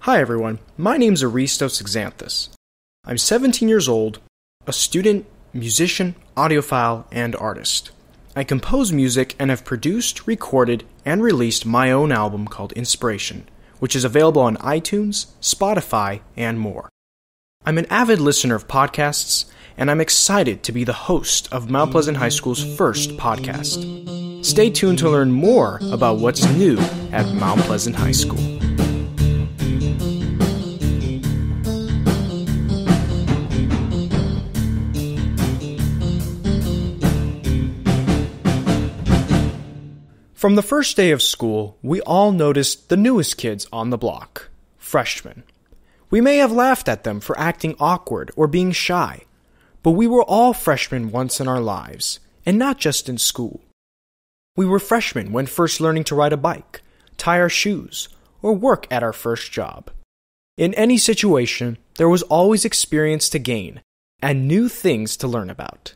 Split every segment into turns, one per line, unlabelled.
Hi everyone, my name's Aristos Xanthus. I'm 17 years old, a student, musician, audiophile, and artist. I compose music and have produced, recorded, and released my own album called Inspiration, which is available on iTunes, Spotify, and more. I'm an avid listener of podcasts, and I'm excited to be the host of Mount Pleasant High School's first podcast. Stay tuned to learn more about what's new at Mount Pleasant High School. From the first day of school, we all noticed the newest kids on the block, freshmen. We may have laughed at them for acting awkward or being shy, but we were all freshmen once in our lives, and not just in school. We were freshmen when first learning to ride a bike, tie our shoes, or work at our first job. In any situation, there was always experience to gain and new things to learn about.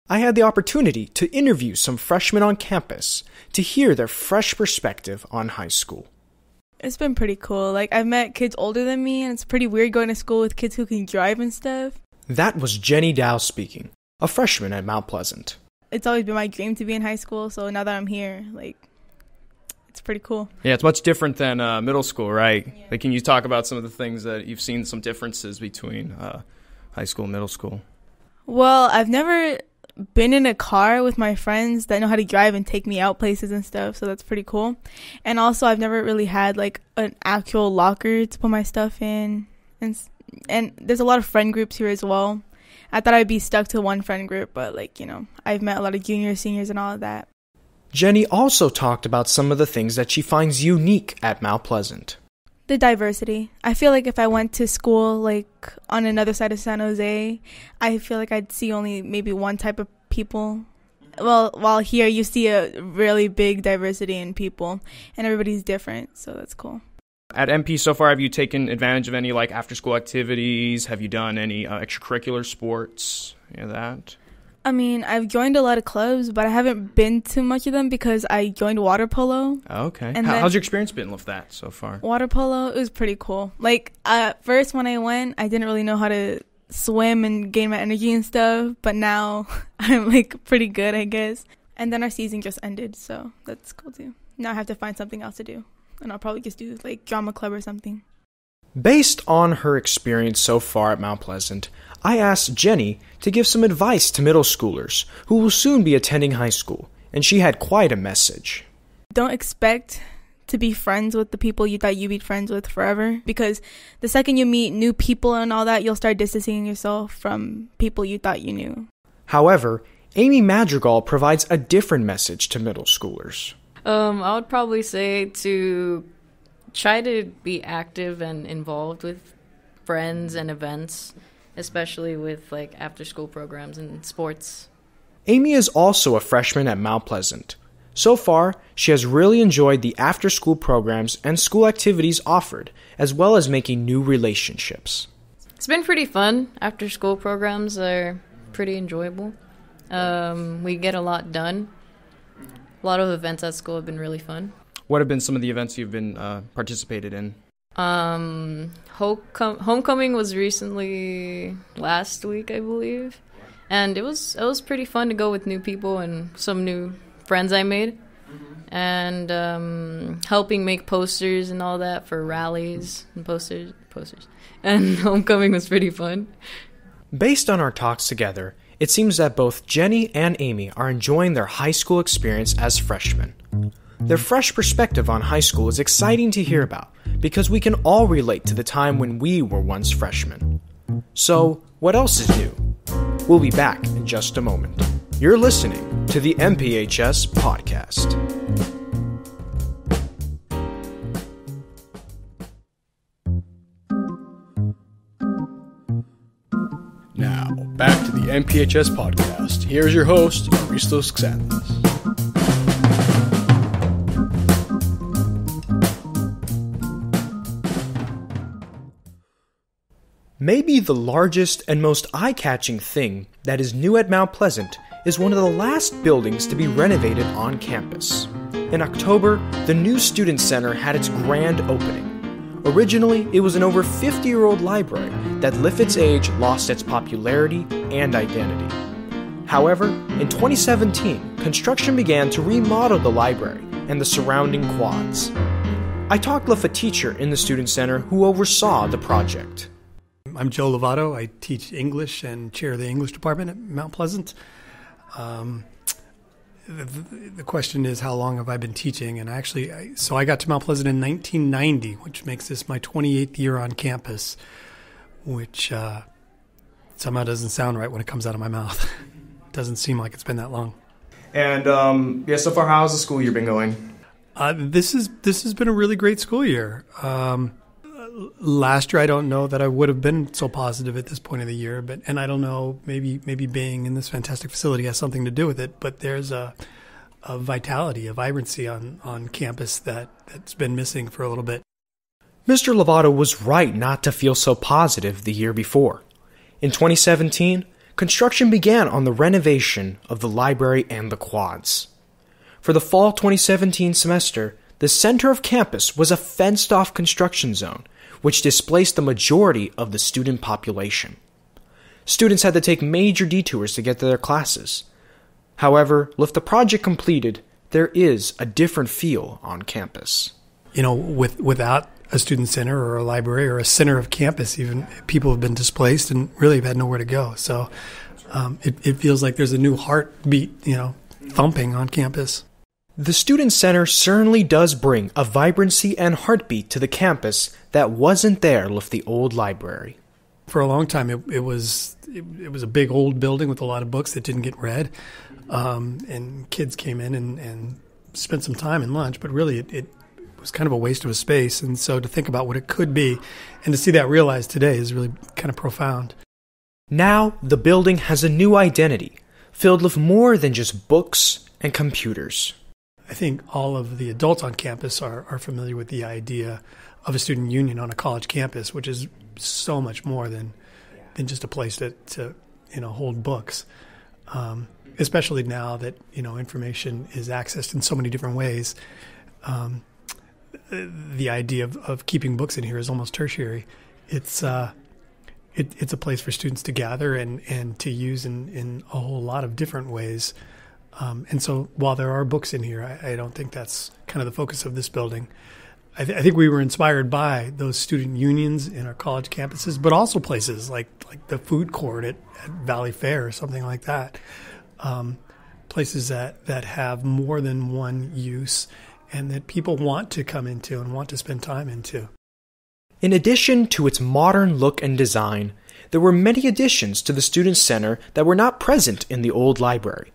I had the opportunity to interview some freshmen on campus to hear their fresh perspective on high school.
It's been pretty cool. I've met kids older than me, and it's pretty weird going to school with kids who can drive and stuff.
That was Jenny Dow speaking, a freshman at Mount Pleasant.
It's always been my dream to be in high school, so now that I'm here, it's pretty cool.
Yeah, it's much different than middle school, right? Yeah. Can you talk about some of the things that you've seen, some differences between high school and middle school?
Well, I've never been in a car with my friends that know how to drive and take me out places and stuff, so that's pretty cool. And also, I've never really had an actual locker to put my stuff in, and there's a lot of friend groups here as well. I thought I'd be stuck to one friend group, but I've met a lot of juniors, seniors, and all of that.
Jenny also talked about some of the things that she finds unique at Mount Pleasant.
The diversity. I feel like if I went to school on another side of San Jose, I feel like I'd see only maybe one type of people. Well, while here you see a really big diversity in people, and everybody's different, so that's cool.
At MP so far, have you taken advantage of any after-school activities? Have you done any extracurricular sports? Any of that?
I mean, I've joined a lot of clubs, but I haven't been to much of them because I joined water polo.
Okay. How's your experience been with that so far?
Water polo, it was pretty cool. At first when I went, I didn't really know how to swim and gain my energy and stuff, but now I'm pretty good, I guess. And then our season just ended, so that's cool too. Now I have to find something else to do, and I'll probably just do drama club or something.
Based on her experience so far at Mount Pleasant, I asked Jenny to give some advice to middle schoolers who will soon be attending high school, and she had quite a message.
Don't expect to be friends with the people you thought you'd be friends with forever, because the second you meet new people and all that, you'll start distancing yourself from people you thought you knew.
However, Amy Madrigal provides a different message to middle schoolers.
I would probably say to try to be active and involved with friends and events, especially with after-school programs and sports.
Amy is also a freshman at Mount Pleasant. So far, she has really enjoyed the after-school programs and school activities offered, as well as making new relationships.
It's been pretty fun. After-school programs are pretty enjoyable. We get a lot done. A lot of events at school have been really fun.
What have been some of the events you've been participated in?
Homecoming was recently last week, I believe, and it was pretty fun to go with new people and some new friends I made, and helping make posters and all that for rallies and posters, and homecoming was pretty fun.
Based on our talks together, it seems that both Jenny and Amy are enjoying their high school experience as freshmen. Their fresh perspective on high school is exciting to hear about because we can all relate to the time when we were once freshmen. So, what else is new? We'll be back in just a moment. You're listening to the MPHS Podcast. Now, back to the MPHS Podcast. Here's your host, Aristos Xanthus. Maybe the largest and most eye-catching thing that is new at Mount Pleasant is one of the last buildings to be renovated on campus. In October, the new Student Center had its grand opening. Originally, it was an over 50-year-old library that with its age lost its popularity and identity. However, in 2017, construction began to remodel the library and the surrounding quads. I talked with a teacher in the Student Center who oversaw the project.
I'm Joe Lovato. I teach English and chair the English department at Mount Pleasant. The question is, how long have I been teaching? And so I got to Mount Pleasant in 1990, which makes this my 28th year on campus, which somehow doesn't sound right when it comes out of my mouth. It doesn't seem like it's been that long.
And so far, how's the school year been going?
This has been a really great school year. Last year, I don't know that I would have been so positive at this point of the year, and I don't know, maybe being in this fantastic facility has something to do with it, but there's a vitality, a vibrancy on campus that's been missing for a little bit.
Mr. Lovato was right not to feel so positive the year before. In 2017, construction began on the renovation of the library and the quads. For the fall 2017 semester, the center of campus was a fenced-off construction zone, which displaced the majority of the student population. Students had to take major detours to get to their classes. However, with the project completed, there is a different feel on campus.
Without a student center or a library or a center of campus, even people have been displaced and really have had nowhere to go. So it feels like there's a new heartbeat, thumping on campus.
The Student Center certainly does bring a vibrancy and heartbeat to the campus that wasn't there with the old library.
For a long time, it was a big old building with a lot of books that didn't get read, and kids came in and spent some time in lunch, but really it was kind of a waste of a space. And so to think about what it could be and to see that realized today is really kind of profound.
Now the building has a new identity, filled with more than just books and computers.
I think all of the adults on campus are familiar with the idea of a student union on a college campus, which is so much more than just a place to hold books. Especially now that information is accessed in so many different ways. The idea of keeping books in here is almost tertiary. It's a place for students to gather and to use in a whole lot of different ways. And so while there are books in here, I don't think that's kind of the focus of this building. I think we were inspired by those student unions in our college campuses, but also places like the food court at Valley Fair or something like that. Places that have more than one use and that people want to come into and want to spend time into.
In addition to its modern look and design, there were many additions to the Student Center that were not present in the old library.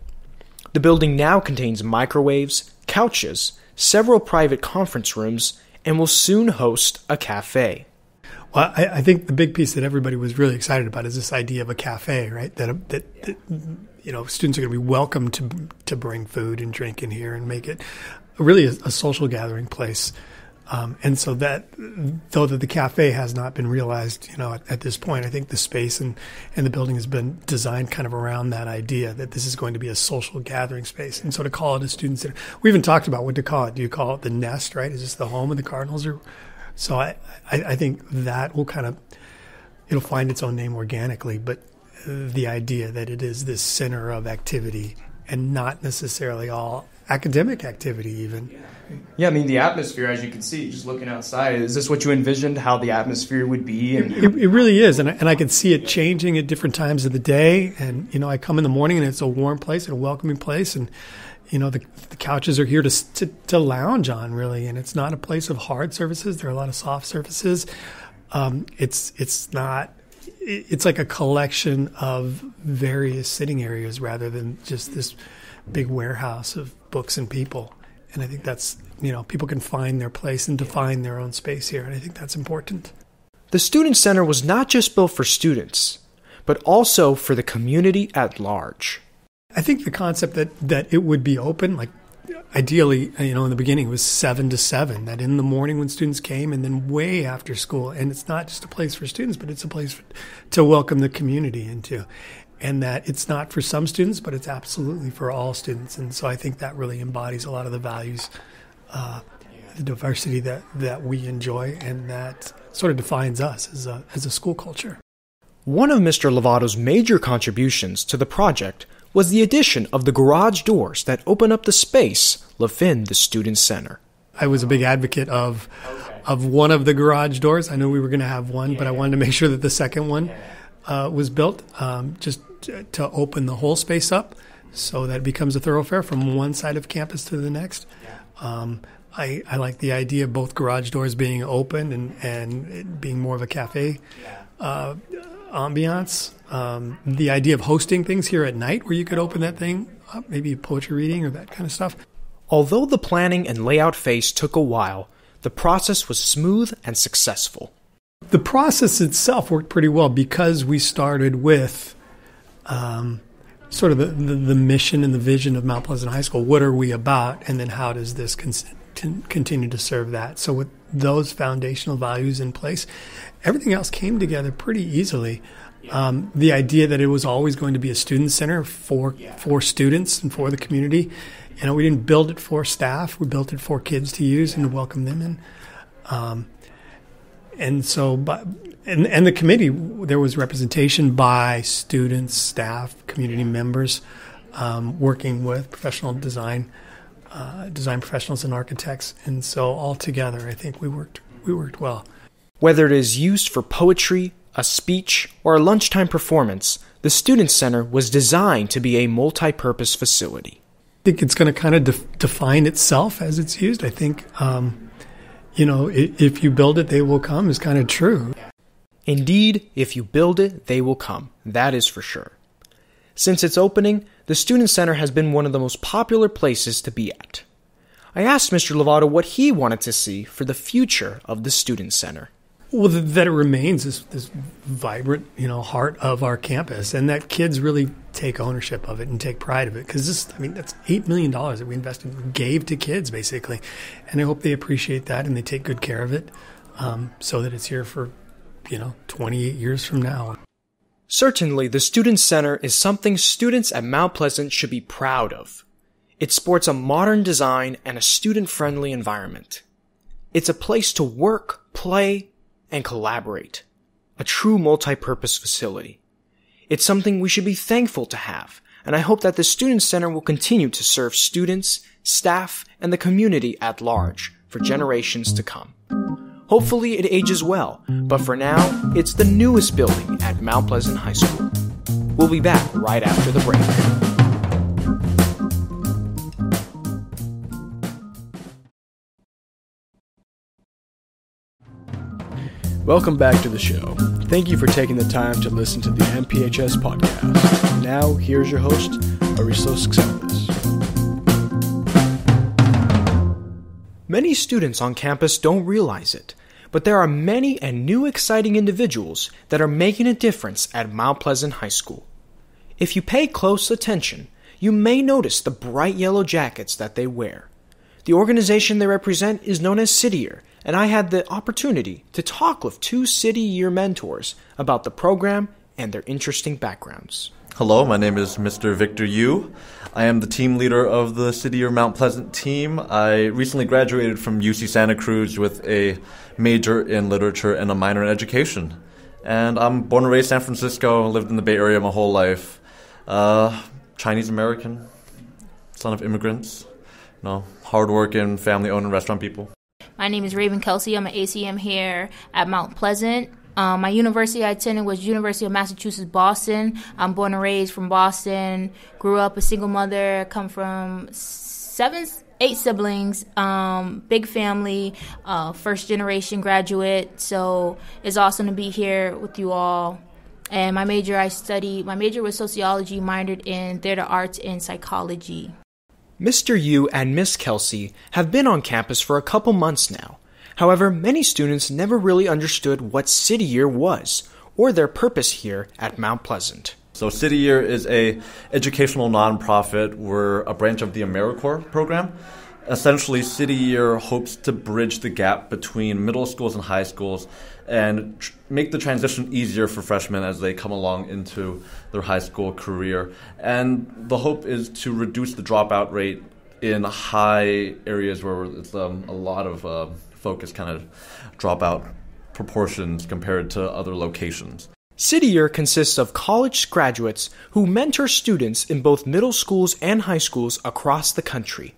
The building now contains microwaves, couches, several private conference rooms, and will soon host a cafe.
Well, I think the big piece that everybody was really excited about is this idea of a cafe, right? That students are going to be welcome to bring food and drink in here and make it really a social gathering place. And so that, though that the cafe has not been realized, at this point, I think the space and the building has been designed kind of around that idea that this is going to be a social gathering space. And so to call it a student center, we even talked about what to call it. Do you call it the nest, right? Is this the home of the Cardinals? So I think that will it'll find its own name organically, but the idea that it is this center of activity and not necessarily all academic activity even.
Yeah, I mean, the atmosphere, as you can see, just looking outside, is this what you envisioned, how the atmosphere would be?
And it really is, and I can see it changing at different times of the day. And, I come in the morning, and it's a warm place and a welcoming place, and, the couches are here to lounge on, really, and it's not a place of hard surfaces. There are a lot of soft surfaces. It's like a collection of various sitting areas rather than just this big warehouse of books and people. And I think that's, people can find their place and define their own space here. And I think that's important.
The Student Center was not just built for students, but also for the community at large.
I think the concept that it would be open, like ideally, in the beginning it was 7 to 7, that in the morning when students came and then way after school. And it's not just a place for students, but it's a place to welcome the community into. And that it's not for some students, but it's absolutely for all students. And so I think that really embodies a lot of the values the diversity that we enjoy and that sort of defines us as a school culture.
One of Mr. Lovato's major contributions to the project was the addition of the garage doors that open up the space within the Student Center.
I was a big advocate of one of the garage doors. I knew we were going to have one, but I wanted to make sure that the second one was built just to open the whole space up so that it becomes a thoroughfare from one side of campus to the next. I like the idea of both garage doors being open and it being more of a cafe ambiance. The idea of hosting things here at night where you could open that thing up, maybe poetry reading or that kind of stuff.
Although the planning and layout phase took a while, the process was smooth and successful.
The process itself worked pretty well because we started with sort of the mission and the vision of Mount Pleasant High School. What are we about? And then how does this continue to serve that? So with those foundational values in place, everything else came together pretty easily. The idea that it was always going to be a student center for students and for the community. We didn't build it for staff. We built it for kids to use and to welcome them in. And the committee, there was representation by students, staff, community members, working with professional design professionals and architects. And so all together, I think we worked well.
Whether it is used for poetry, a speech, or a lunchtime performance, the Student Center was designed to be a multi-purpose facility.
I think it's going to kind of define itself as it's used. I think, if you build it, they will come is kind of true.
Indeed, if you build it, they will come. That is for sure. Since its opening, the Student Center has been one of the most popular places to be at. I asked Mr. Lovato what he wanted to see for the future of the Student Center.
Well, that it remains this vibrant, heart of our campus, and that kids really take ownership of it and take pride of it. Because that's $8 million that we invested, gave to kids, basically. And I hope they appreciate that and they take good care of it so that it's here for, 28 years from now.
Certainly, the Student Center is something students at Mount Pleasant should be proud of. It sports a modern design and a student-friendly environment. It's a place to work, play, and collaborate. A true multi-purpose facility. It's something we should be thankful to have, and I hope that the Student Center will continue to serve students, staff, and the community at large for generations to come. Hopefully it ages well, but for now, it's the newest building at Mount Pleasant High School. We'll be back right after the break. Welcome back to the show. Thank you for taking the time to listen to the MPHS Podcast. Now, here's your host, Aristos Xanthus. Many students on campus don't realize it, but there are many and new exciting individuals that are making a difference at Mount Pleasant High School. If you pay close attention, you may notice the bright yellow jackets that they wear. The organization they represent is known as City Year, and I had the opportunity to talk with two City Year mentors about the program and their interesting backgrounds.
Hello, my name is Mr. Victor Yu. I am the team leader of the City Year Mount Pleasant team. I recently graduated from UC Santa Cruz with a major in literature and a minor in education. And I'm born and raised in San Francisco, lived in the Bay Area my whole life. Chinese American, son of immigrants, hardworking, family-owned restaurant people.
My name is Raven Kelsey. I'm an ACM here at Mount Pleasant. My university I attended was University of Massachusetts, Boston. I'm born and raised from Boston. Grew up a single mother. Come from 8 siblings. Big family. First generation graduate. So it's awesome to be here with you all. And my major was sociology, minored in theater arts and psychology.
Mr. Yu and Miss Kelsey have been on campus for a couple months now. However, many students never really understood what City Year was, or their purpose here at Mount Pleasant.
So City Year is a educational nonprofit. We're a branch of the AmeriCorps program. Essentially, City Year hopes to bridge the gap between middle schools and high schools and make the transition easier for freshmen as they come along into their high school career. And the hope is to reduce the dropout rate in high areas where it's a lot of focus kind of drop out proportions compared to other locations.
City Year consists of college graduates who mentor students in both middle schools and high schools across the country.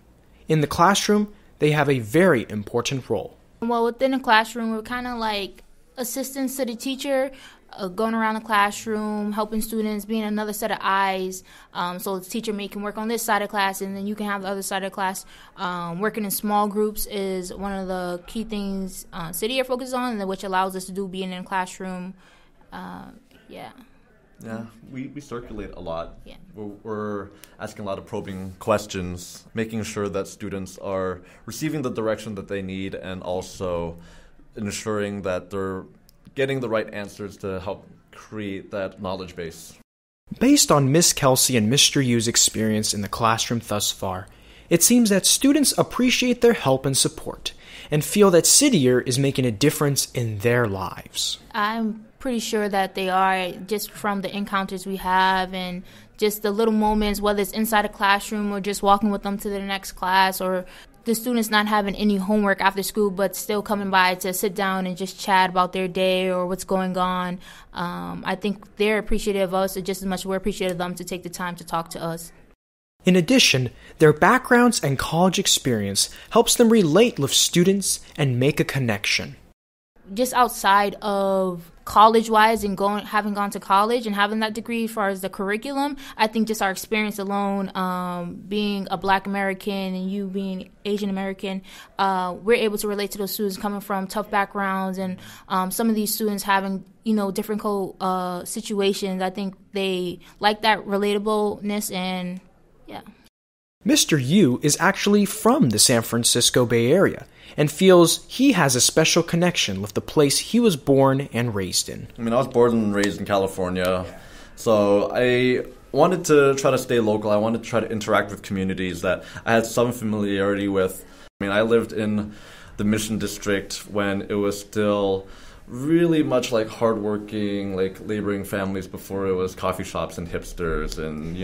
In the classroom, they have a very important role.
Well, within the classroom, we're kind of like assistants to the teacher, going around the classroom, helping students, being another set of eyes. So the teacher can work on this side of class, and then you can have the other side of class. Working in small groups is one of the key things City Year focuses on, which allows us to do being in the classroom.
Yeah, we circulate a lot.
Yeah.
We're asking a lot of probing questions, making sure that students are receiving the direction that they need, and also ensuring that they're getting the right answers to help create that knowledge base.
Based on Miss Kelsey and Mr. Yu's experience in the classroom thus far, it seems that students appreciate their help and support and feel that City Year is making a difference in their lives.
I'm pretty sure that they are, just from the encounters we have and just the little moments, whether it's inside a classroom or just walking with them to the next class, or the students not having any homework after school but still coming by to sit down and just chat about their day or what's going on. I think they're appreciative of us just as much as we're appreciative of them to take the time to talk to us.
In addition, their backgrounds and college experience helps them relate with students and make a connection.
Just outside of college-wise and having gone to college and having that degree as far as the curriculum, I think just our experience alone, being a Black American and you being Asian American, we're able to relate to those students coming from tough backgrounds, and some of these students having, different situations. I think they like that relatableness, and yeah.
Mr. Yu is actually from the San Francisco Bay Area and feels he has a special connection with the place he was born and raised in.
I was born and raised in California, so I wanted to try to stay local. I wanted to try to interact with communities that I had some familiarity with. I lived in the Mission District when it was still really much like hardworking, laboring families before it was coffee shops and hipsters and,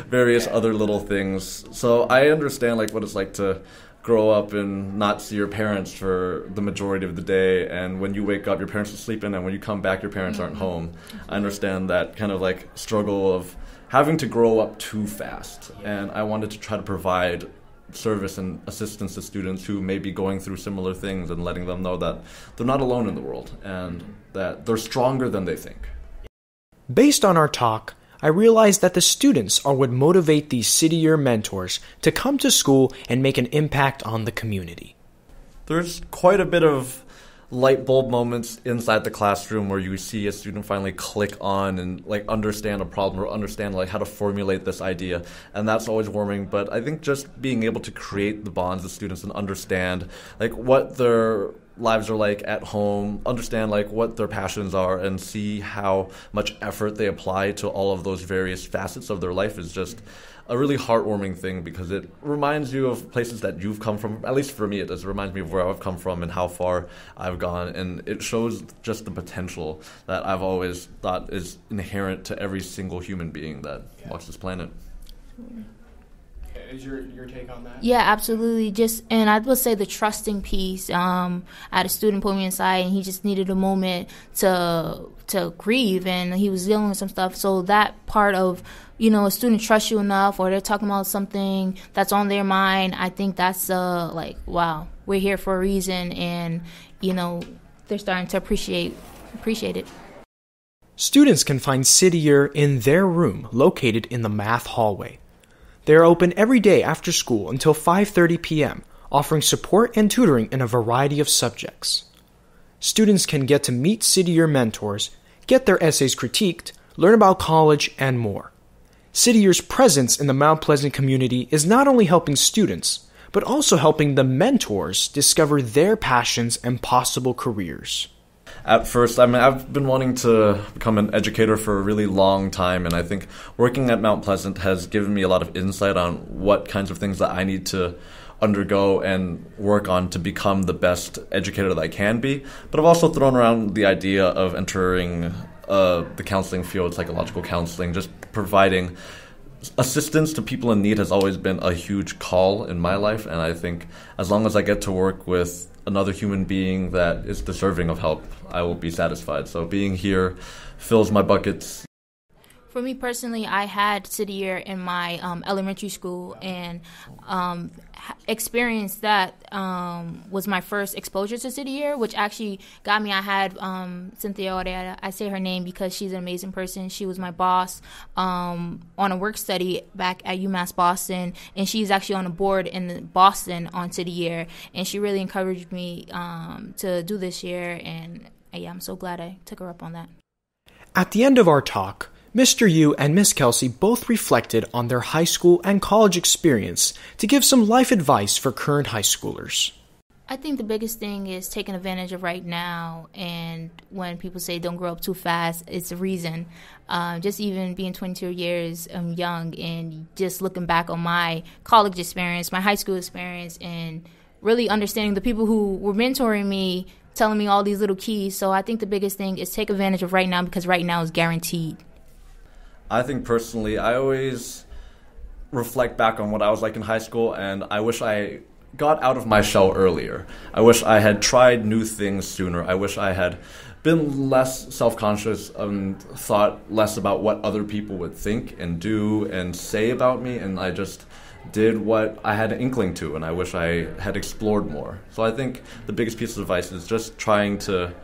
various other little things. So I understand, what it's like to grow up and not see your parents for the majority of the day, and when you wake up, your parents are sleeping, and when you come back, your parents aren't home. I understand that kind of, struggle of having to grow up too fast, and I wanted to try to provide service and assistance to students who may be going through similar things and letting them know that they're not alone in the world and that they're stronger than they think.
Based on our talk, I realized that the students are what motivate these City Year mentors to come to school and make an impact on the community.
There's quite a bit of light bulb moments inside the classroom where you see a student finally click on and understand a problem or understand how to formulate this idea, and that's always warming. But I think just being able to create the bonds with students and understand what their lives are like at home, understand what their passions are, and see how much effort they apply to all of those various facets of their life is just a really heartwarming thing, because it reminds you of places that you've come from. At least for me, it does. It reminds me of where I've come from and how far I've gone, and it shows just the potential that I've always thought is inherent to every single human being that walks this planet.
Is your take on that?
Yeah, absolutely. And I would say the trusting piece. I had a student pull me inside, and he just needed a moment to grieve, and he was dealing with some stuff. So that part of, a student trusts you enough, or they're talking about something that's on their mind, I think that's wow, we're here for a reason, and they're starting to appreciate it.
Students can find City Year in their room located in the math hallway. They are open every day after school until 5:30 p.m., offering support and tutoring in a variety of subjects. Students can get to meet City Year mentors, get their essays critiqued, learn about college, and more. City Year's presence in the Mount Pleasant community is not only helping students, but also helping the mentors discover their passions and possible careers.
At first, I've been wanting to become an educator for a really long time, and I think working at Mount Pleasant has given me a lot of insight on what kinds of things that I need to undergo and work on to become the best educator that I can be. But I've also thrown around the idea of entering the counseling field, psychological counseling, just providing assistance to people in need has always been a huge call in my life, and I think as long as I get to work with another human being that is deserving of help, I will be satisfied. So being here fills my buckets.
For me personally, I had City Year in my elementary school, and experienced that was my first exposure to City Year, which actually got me. I had Cynthia, I say her name because she's an amazing person. She was my boss on a work study back at UMass Boston, and she's actually on a board in Boston on City Year, and she really encouraged me to do this year, and yeah, I'm so glad I took her up on that.
At the end of our talk, Mr. Yu and Miss Kelsey both reflected on their high school and college experience to give some life advice for current high schoolers.
I think the biggest thing is taking advantage of right now, and when people say don't grow up too fast, it's a reason. Just even being 22 years young and just looking back on my college experience, my high school experience, and really understanding the people who were mentoring me, telling me all these little keys. So I think the biggest thing is take advantage of right now, because right now is guaranteed.
I think personally, I always reflect back on what I was like in high school, and I wish I got out of my shell earlier. I wish I had tried new things sooner. I wish I had been less self-conscious and thought less about what other people would think and do and say about me, and I just did what I had an inkling to, and I wish I had explored more. So I think the biggest piece of advice is just trying to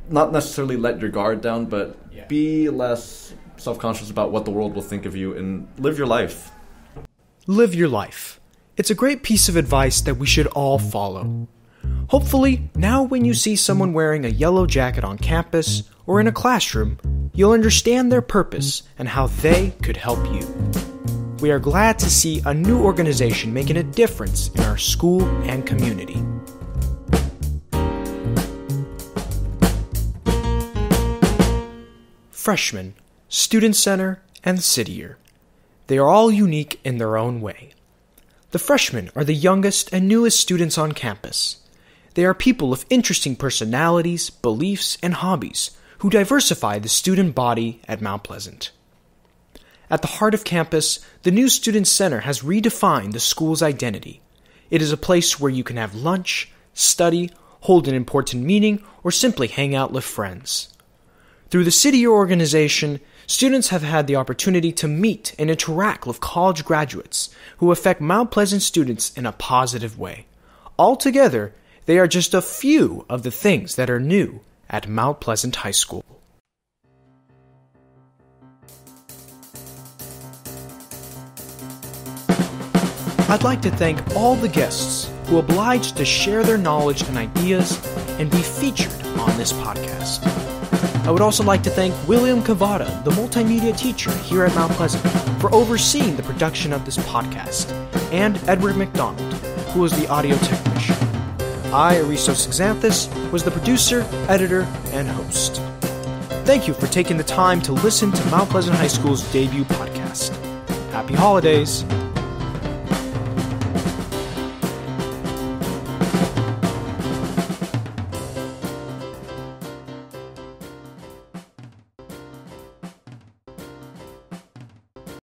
not necessarily let your guard down, but be less self-conscious about what the world will think of you and live your life.
Live your life. It's a great piece of advice that we should all follow. Hopefully, now when you see someone wearing a yellow jacket on campus or in a classroom, you'll understand their purpose and how they could help you. We are glad to see a new organization making a difference in our school and community. Freshmen, Student Center, and City Year. They are all unique in their own way. The freshmen are the youngest and newest students on campus. They are people of interesting personalities, beliefs, and hobbies who diversify the student body at Mount Pleasant. At the heart of campus, the new Student Center has redefined the school's identity. It is a place where you can have lunch, study, hold an important meeting, or simply hang out with friends. Through the City Year organization, students have had the opportunity to meet and interact with college graduates who affect Mount Pleasant students in a positive way. Altogether, they are just a few of the things that are new at Mount Pleasant High School. I'd like to thank all the guests who obliged to share their knowledge and ideas and be featured on this podcast. I would also like to thank William Cavada, the multimedia teacher here at Mount Pleasant, for overseeing the production of this podcast, and Edward McDonald, who was the audio technician. I, Aristos Xanthus, was the producer, editor, and host. Thank you for taking the time to listen to Mount Pleasant High School's debut podcast. Happy holidays!